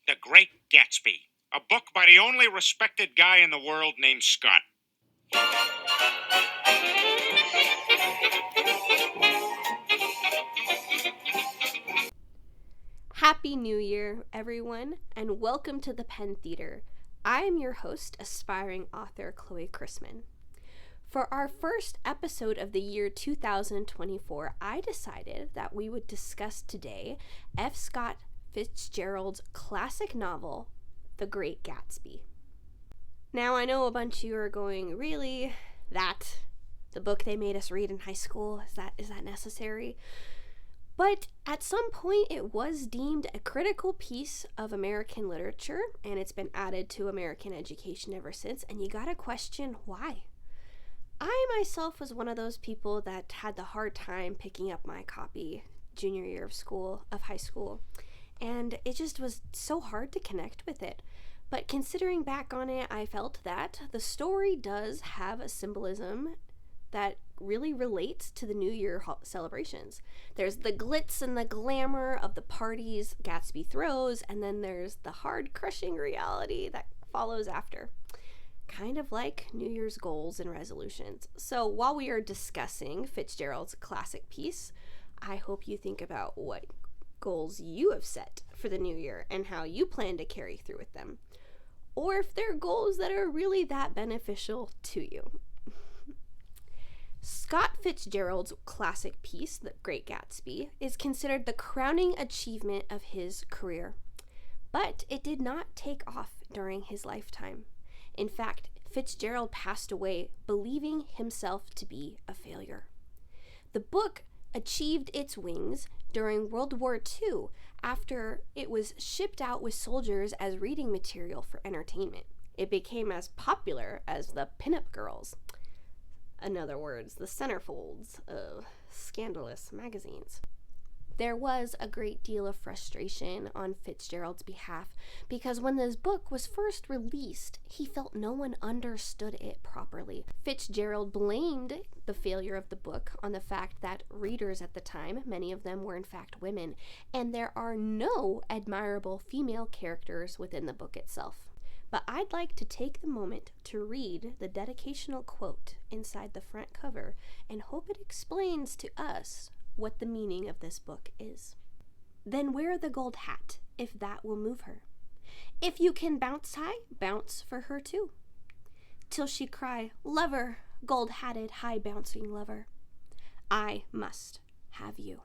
The Great Gatsby, a book by the only respected guy in the world named Scott. Happy New Year, everyone, and welcome to the Pen Theater. I am your host, aspiring author Chloe Chrisman. For our first episode of the year 2024, I decided that we would discuss today F. Scott Fitzgerald's classic novel, The Great Gatsby. Now, I know a bunch of you are going, really? That? The book they made us read in high school? Is that necessary? But at some point, it was deemed a critical piece of American literature, and it's been added to American education ever since, and you gotta question why. I myself was one of those people that had the hard time picking up my copy junior year of high school, and it just was so hard to connect with it. But considering back on it, I felt that the story does have a symbolism that really relates to the New Year celebrations. There's the glitz and the glamour of the parties Gatsby throws, and then there's the hard, crushing reality that follows after. Kind of like New Year's goals and resolutions. So while we are discussing Fitzgerald's classic piece, I hope you think about what goals you have set for the new year and how you plan to carry through with them. Or if they're goals that are really that beneficial to you. Scott Fitzgerald's classic piece, The Great Gatsby, is considered the crowning achievement of his career. But it did not take off during his lifetime. In fact, Fitzgerald passed away believing himself to be a failure. The book achieved its wings during World War II after it was shipped out with soldiers as reading material for entertainment. It became as popular as the pinup girls. In other words, the centerfolds of scandalous magazines. There was a great deal of frustration on Fitzgerald's behalf because when this book was first released, he felt no one understood it properly. Fitzgerald blamed the failure of the book on the fact that readers at the time, many of them were in fact women, and there are no admirable female characters within the book itself. But I'd like to take the moment to read the dedicational quote inside the front cover and hope it explains to us what the meaning of this book is. Then wear the gold hat, if that will move her. If you can bounce high, bounce for her too. Till she cry, lover, gold-hatted, high-bouncing lover, I must have you.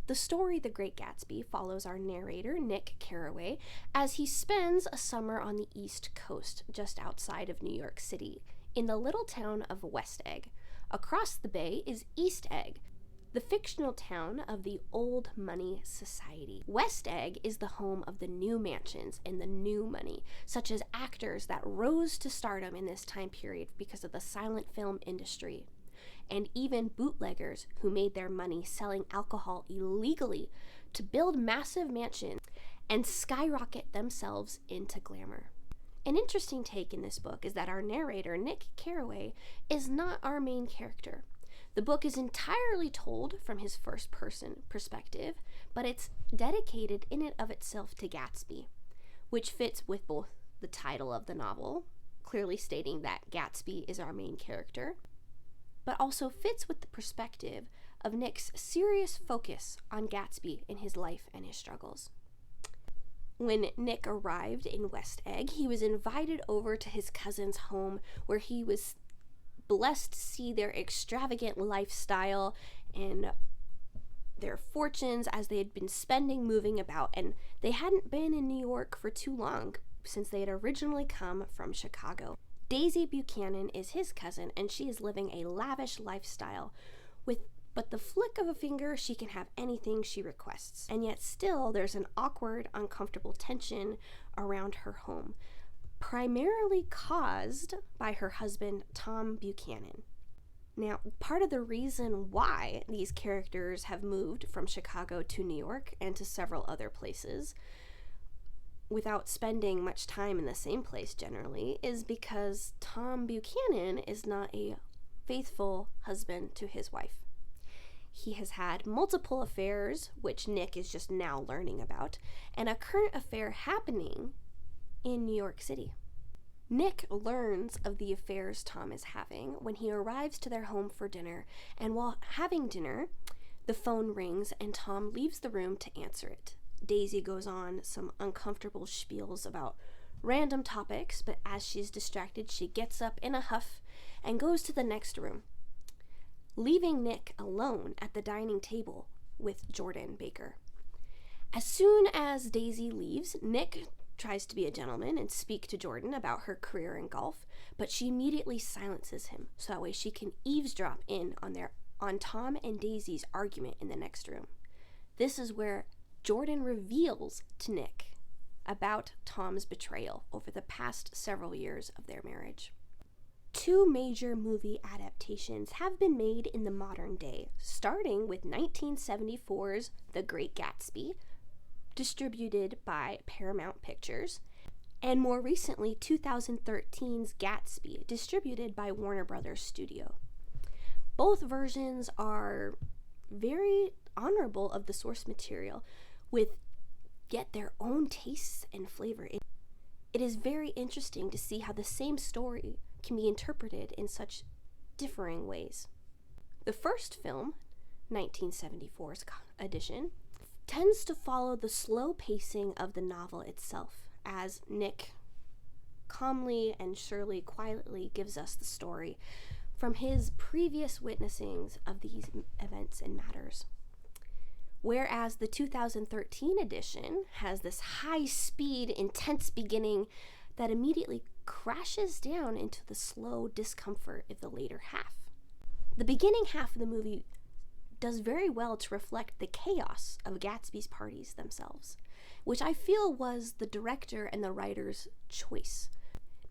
The story The Great Gatsby follows our narrator, Nick Carraway, as he spends a summer on the East Coast, just outside of New York City, in the little town of West Egg. Across the bay is East Egg, the fictional town of the Old Money Society. West Egg is the home of the new mansions and the new money, such as actors that rose to stardom in this time period because of the silent film industry, and even bootleggers who made their money selling alcohol illegally to build massive mansions and skyrocket themselves into glamour. An interesting take in this book is that our narrator, Nick Carraway, is not our main character. The book is entirely told from his first-person perspective, but it's dedicated in and of itself to Gatsby, which fits with both the title of the novel, clearly stating that Gatsby is our main character, but also fits with the perspective of Nick's serious focus on Gatsby in his life and his struggles. When Nick arrived in West Egg, he was invited over to his cousin's home where he was blessed to see their extravagant lifestyle and their fortunes as they had been spending moving about, and they hadn't been in New York for too long since they had originally come from Chicago. Daisy Buchanan is his cousin, and she is living a lavish lifestyle with but the flick of a finger she can have anything she requests, and yet still there's an awkward, uncomfortable tension around her home, primarily caused by her husband, Tom Buchanan. Now, part of the reason why these characters have moved from Chicago to New York and to several other places without spending much time in the same place generally is because Tom Buchanan is not a faithful husband to his wife. He has had multiple affairs, which Nick is just now learning about, and a current affair happening in New York City. Nick learns of the affairs Tom is having when he arrives to their home for dinner, and while having dinner, the phone rings and Tom leaves the room to answer it. Daisy goes on some uncomfortable spiels about random topics, but as she's distracted, she gets up in a huff and goes to the next room, leaving Nick alone at the dining table with Jordan Baker. As soon as Daisy leaves, Nick tries to be a gentleman and speak to Jordan about her career in golf, but she immediately silences him so that way she can eavesdrop in on Tom and Daisy's argument in the next room. This is where Jordan reveals to Nick about Tom's betrayal over the past several years of their marriage. 2 major movie adaptations have been made in the modern day, starting with 1974's The Great Gatsby, distributed by Paramount Pictures, and more recently 2013's Gatsby, distributed by Warner Brothers Studio. Both versions are very honorable of the source material, with yet their own tastes and flavor. It is very interesting to see how the same story can be interpreted in such differing ways. The first film, 1974's edition, tends to follow the slow pacing of the novel itself, as Nick calmly and surely quietly gives us the story from his previous witnessings of these events and matters. Whereas the 2013 edition has this high-speed, intense beginning that immediately crashes down into the slow discomfort of the later half. The beginning half of the movie does very well to reflect the chaos of Gatsby's parties themselves, which I feel was the director and the writer's choice.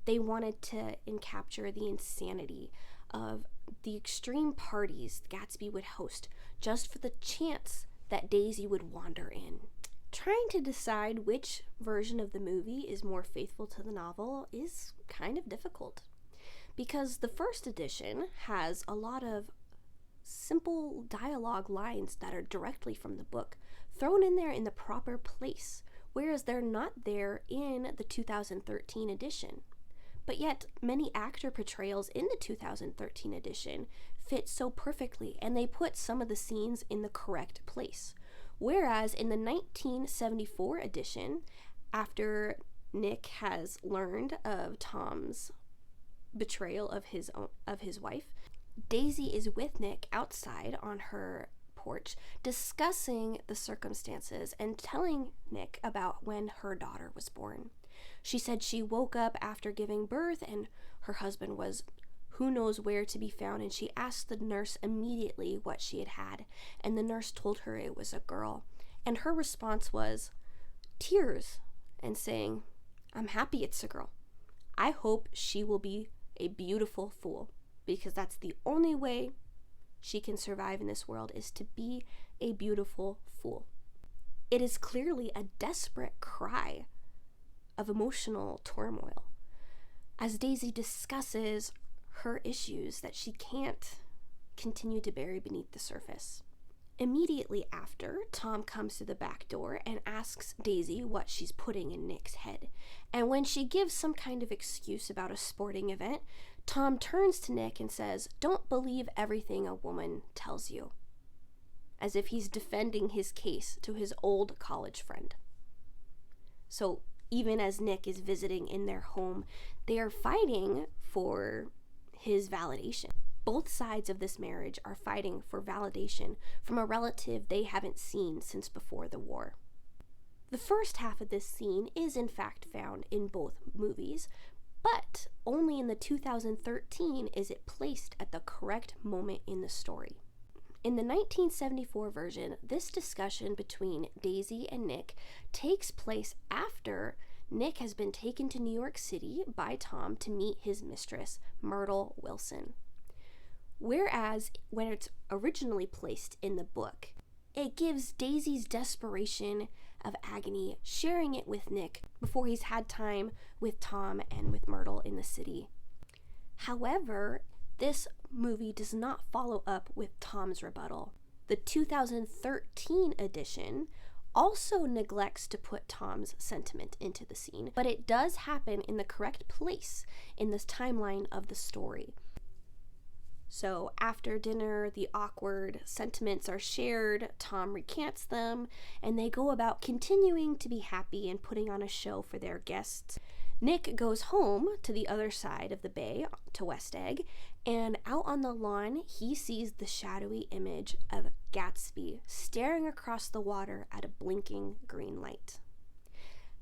They wanted to capture the insanity of the extreme parties Gatsby would host just for the chance that Daisy would wander in. Trying to decide which version of the movie is more faithful to the novel is kind of difficult, because the first edition has a lot of simple dialogue lines that are directly from the book thrown in there in the proper place, whereas they're not there in the 2013 edition. But yet, many actor portrayals in the 2013 edition fit so perfectly, and they put some of the scenes in the correct place. Whereas in the 1974 edition, after Nick has learned of Tom's betrayal of his wife, Daisy is with Nick outside on her porch discussing the circumstances and telling Nick about when her daughter was born. She said she woke up after giving birth and her husband was who knows where to be found, and she asked the nurse immediately what she had had, and the nurse told her it was a girl, and her response was tears and saying, "I'm happy it's a girl. I hope she will be a beautiful fool, because that's the only way she can survive in this world, is to be a beautiful fool." It is clearly a desperate cry of emotional turmoil as Daisy discusses her issues that she can't continue to bury beneath the surface. Immediately after, Tom comes to the back door and asks Daisy what she's putting in Nick's head. And when she gives some kind of excuse about a sporting event, Tom turns to Nick and says, "Don't believe everything a woman tells you," as if he's defending his case to his old college friend. So even as Nick is visiting in their home, they are fighting for his validation. Both sides of this marriage are fighting for validation from a relative they haven't seen since before the war. The first half of this scene is in fact found in both movies, but only in the 2013 is it placed at the correct moment in the story. In the 1974 version, this discussion between Daisy and Nick takes place after Nick has been taken to New York City by Tom to meet his mistress, Myrtle Wilson. Whereas when it's originally placed in the book, it gives Daisy's desperation of agony, sharing it with Nick before he's had time with Tom and with Myrtle in the city. However, this movie does not follow up with Tom's rebuttal. The 2013 edition also neglects to put Tom's sentiment into the scene, but it does happen in the correct place in this timeline of the story. So after dinner, the awkward sentiments are shared, Tom recants them, and they go about continuing to be happy and putting on a show for their guests. Nick goes home to the other side of the bay, to West Egg, and out on the lawn, he sees the shadowy image of Gatsby staring across the water at a blinking green light.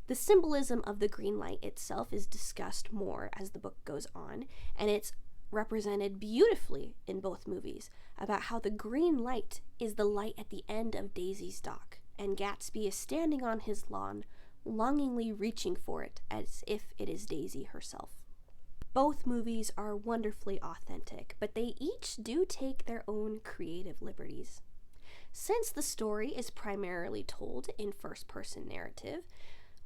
The symbolism of the green light itself is discussed more as the book goes on, and it's represented beautifully in both movies about how the green light is the light at the end of Daisy's dock, and Gatsby is standing on his lawn, longingly reaching for it as if it is Daisy herself. Both movies are wonderfully authentic, but they each do take their own creative liberties. Since the story is primarily told in first-person narrative,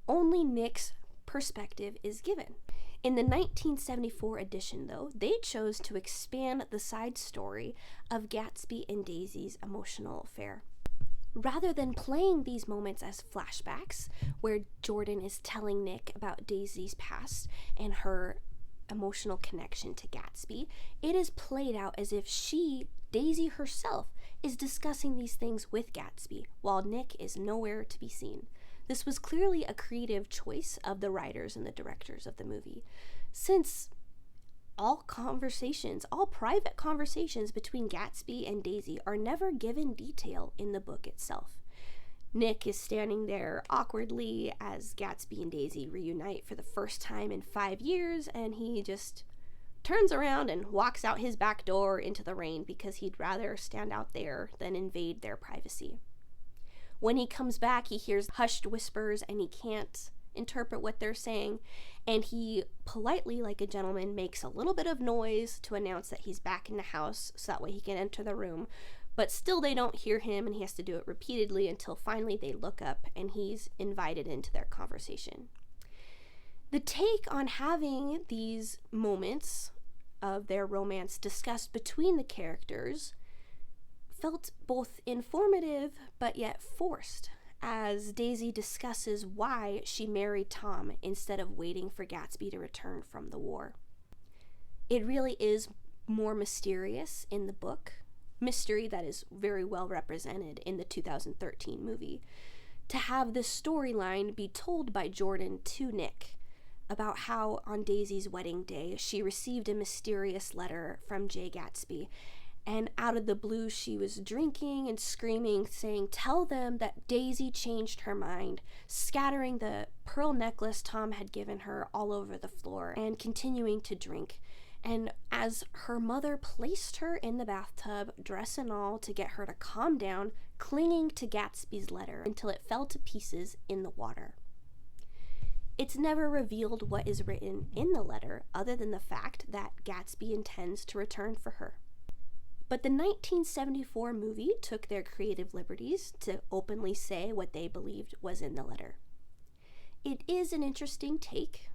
only Nick's perspective is given. In the 1974 edition, though, they chose to expand the side story of Gatsby and Daisy's emotional affair. Rather than playing these moments as flashbacks, where Jordan is telling Nick about Daisy's past and her emotional connection to Gatsby, it is played out as if Daisy herself, is discussing these things with Gatsby, while Nick is nowhere to be seen. This was clearly a creative choice of the writers and the directors of the movie, since all private conversations between Gatsby and Daisy are never given detail in the book itself. Nick is standing there awkwardly as Gatsby and Daisy reunite for the first time in 5 years, and he just turns around and walks out his back door into the rain because he'd rather stand out there than invade their privacy. When he comes back, he hears hushed whispers and he can't interpret what they're saying, and he politely, like a gentleman, makes a little bit of noise to announce that he's back in the house so that way he can enter the room, but still they don't hear him, and he has to do it repeatedly until finally they look up and he's invited into their conversation. The take on having these moments of their romance discussed between the characters felt both informative but yet forced, as Daisy discusses why she married Tom instead of waiting for Gatsby to return from the war. It really is more mysterious in the book, mystery that is very well represented in the 2013 movie, to have this storyline be told by Jordan to Nick about how on Daisy's wedding day she received a mysterious letter from Jay Gatsby, and out of the blue she was drinking and screaming, saying, "Tell them that Daisy changed her mind," scattering the pearl necklace Tom had given her all over the floor and continuing to drink. And as her mother placed her in the bathtub, dress and all, to get her to calm down, clinging to Gatsby's letter until it fell to pieces in the water. It's never revealed what is written in the letter other than the fact that Gatsby intends to return for her. But the 1974 movie took their creative liberties to openly say what they believed was in the letter. It is an interesting take,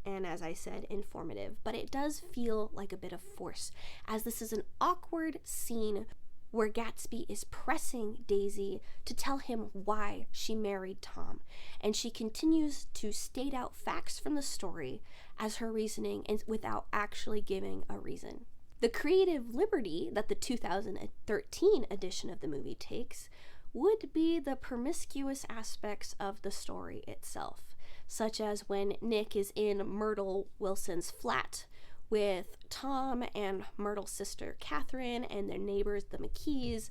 and as I said, informative, but it does feel like a bit of force, as this is an awkward scene where Gatsby is pressing Daisy to tell him why she married Tom, and she continues to state out facts from the story as her reasoning and without actually giving a reason. The creative liberty that the 2013 edition of the movie takes would be the promiscuous aspects of the story itself, such as when Nick is in Myrtle Wilson's flat with Tom and Myrtle's sister Catherine and their neighbors, the McKees.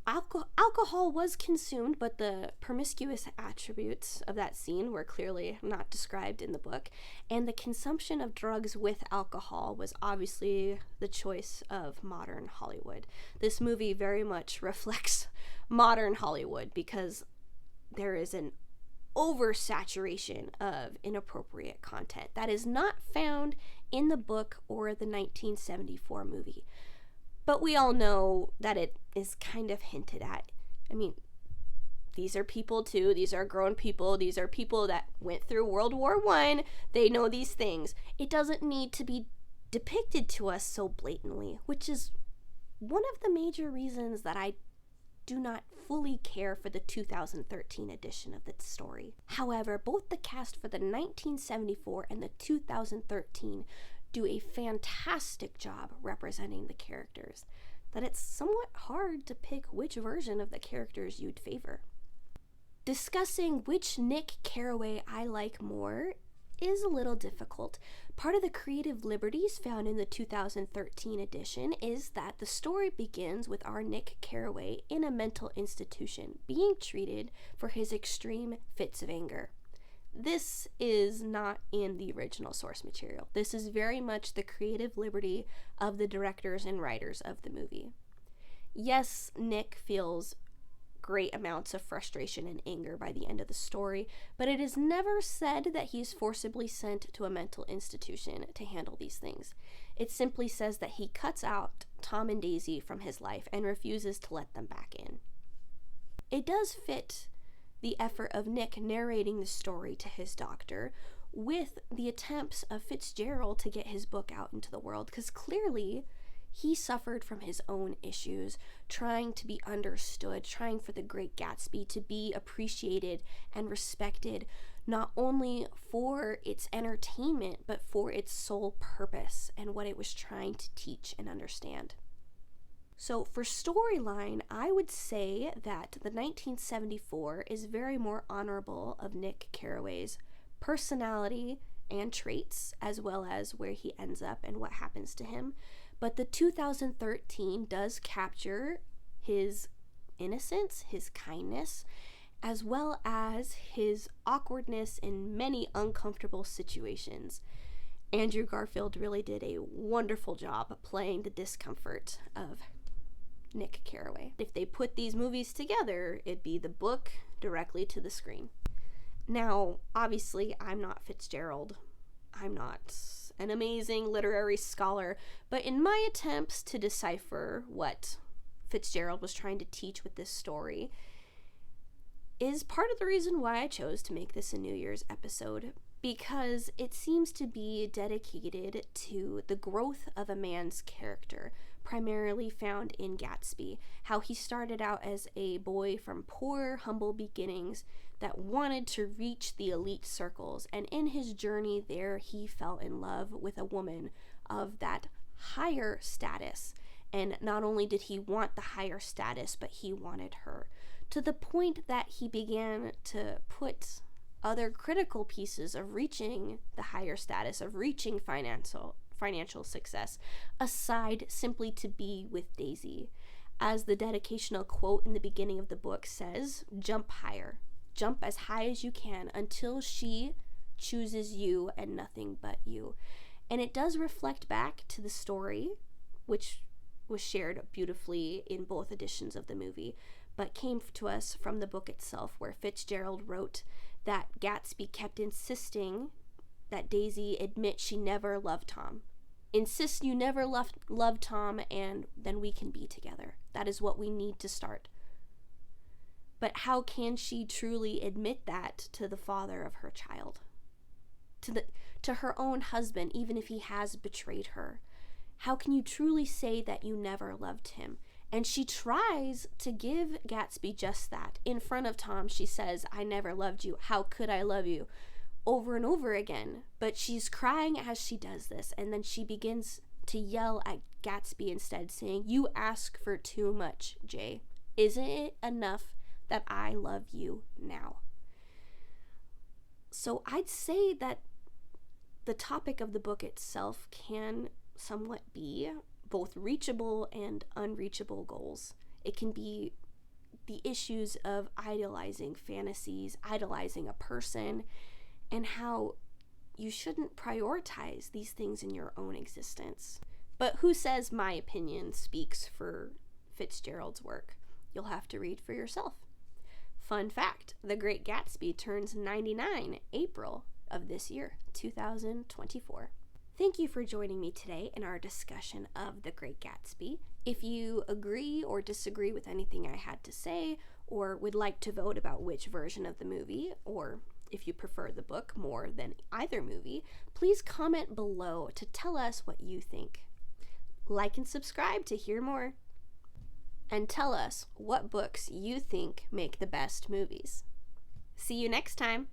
Alcohol was consumed, but the promiscuous attributes of that scene were clearly not described in the book, and the consumption of drugs with alcohol was obviously the choice of modern Hollywood. This movie very much reflects modern Hollywood because there is an oversaturation of inappropriate content that is not found in the book or the 1974 movie. But we all know that it is kind of hinted at. I mean, these are people too. These are grown people. These are people that went through World War I. They know these things. It doesn't need to be depicted to us so blatantly, which is one of the major reasons that I do not fully care for the 2013 edition of the story. However, both the cast for the 1974 and the 2013 do a fantastic job representing the characters, that it's somewhat hard to pick which version of the characters you'd favor. Discussing which Nick Carraway I like more is a little difficult. Part of the creative liberties found in the 2013 edition is that the story begins with our Nick Carraway in a mental institution, being treated for his extreme fits of anger. This is not in the original source material. This is very much the creative liberty of the directors and writers of the movie. Yes, Nick feels great amounts of frustration and anger by the end of the story, but it is never said that he is forcibly sent to a mental institution to handle these things. It simply says that he cuts out Tom and Daisy from his life and refuses to let them back in. It does fit the effort of Nick narrating the story to his doctor with the attempts of Fitzgerald to get his book out into the world, because clearly he suffered from his own issues, trying to be understood, trying for the Great Gatsby to be appreciated and respected, not only for its entertainment, but for its sole purpose and what it was trying to teach and understand. So for storyline, I would say that the 1974 is very more honorable of Nick Carraway's personality and traits, as well as where he ends up and what happens to him. But the 2013 does capture his innocence, his kindness, as well as his awkwardness in many uncomfortable situations. Andrew Garfield really did a wonderful job playing the discomfort of Nick Carraway. If they put these movies together, it'd be the book directly to the screen. Now, obviously, I'm not Fitzgerald. I'm not an amazing literary scholar, but in my attempts to decipher what Fitzgerald was trying to teach with this story is part of the reason why I chose to make this a New Year's episode, because it seems to be dedicated to the growth of a man's character, primarily found in Gatsby, how he started out as a boy from poor, humble beginnings that wanted to reach the elite circles, and in his journey there he fell in love with a woman of that higher status, and not only did he want the higher status, but he wanted her, to the point that he began to put other critical pieces of reaching the higher status, of reaching financial success, aside simply to be with Daisy. As the dedicational quote in the beginning of the book says, "Jump higher. Jump as high as you can until she chooses you and nothing but you." And it does reflect back to the story, which was shared beautifully in both editions of the movie, but came to us from the book itself, where Fitzgerald wrote that Gatsby kept insisting that Daisy admit she never loved Tom. Insist you never loved Tom, and then we can be together. That is what we need to start. But how can she truly admit that to the father of her child? To her own husband, even if he has betrayed her? How can you truly say that you never loved him? And she tries to give Gatsby just that. In front of Tom, she says, "I never loved you. How could I love you?" over and over again. But she's crying as she does this, and then she begins to yell at Gatsby instead, saying, "You ask for too much, Jay. Isn't it enough that I love you now?" So I'd say that the topic of the book itself can somewhat be both reachable and unreachable goals. It can be the issues of idolizing fantasies, idolizing a person, and how you shouldn't prioritize these things in your own existence. But who says my opinion speaks for Fitzgerald's work? You'll have to read for yourself. Fun fact, The Great Gatsby turns 99 April of this year, 2024. Thank you for joining me today in our discussion of The Great Gatsby. If you agree or disagree with anything I had to say, or would like to vote about which version of the movie, or if you prefer the book more than either movie, please comment below to tell us what you think. Like and subscribe to hear more. and tell us what books you think make the best movies. See you next time.